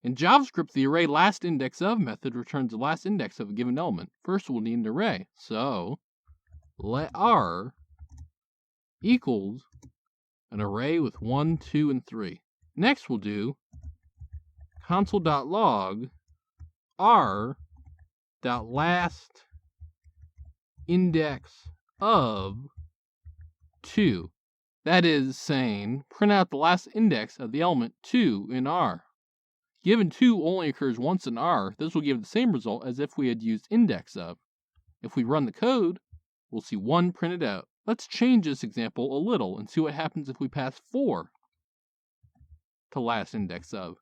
In JavaScript, the array last index of method returns the last index of a given element. First, we'll need an array. So let R equals an array with 1, 2, and 3. Next, we'll do console.log r.last index of 2. That is saying, print out the last index of the element 2 in R. Given 2 only occurs once in R, this will give the same result as if we had used index of. If we run the code, we'll see 1 printed out. Let's change this example a little and see what happens if we pass 4 to last index of.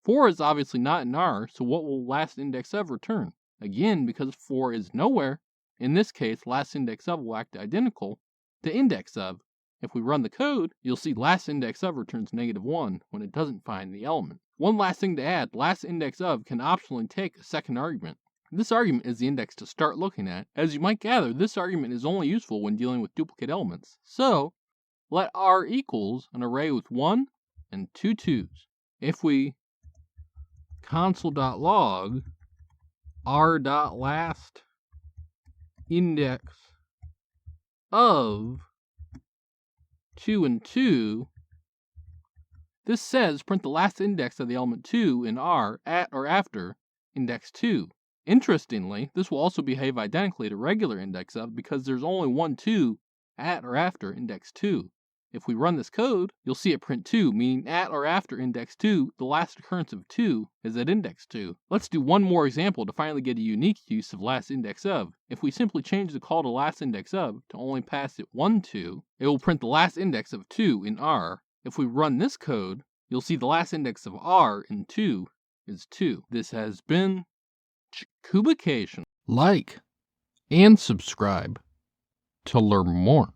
4 is obviously not in R, so what will last index of return? Again, because 4 is nowhere, in this case, last index of will act identical to index of. If we run the code, you'll see last index of returns -1 when it doesn't find the element. One last thing to add, last index of can optionally take a second argument. This argument is the index to start looking at. As you might gather, this argument is only useful when dealing with duplicate elements. So, let R equals an array with 1 and 2 2's. If we console.log r.last index of 2 and 2, this says print the last index of the element 2 in R at or after index 2. Interestingly, this will also behave identically to regular index of because there's only one 2 at or after index 2. If we run this code, you'll see it print 2, meaning at or after index 2, the last occurrence of 2 is at index 2. Let's do one more example to finally get a unique use of last index of. If we simply change the call to last index of to only pass it 1 2, it will print the last index of 2 in R. If we run this code, you'll see the last index of R in 2 is 2. This has been Jakubication. Like and subscribe to learn more.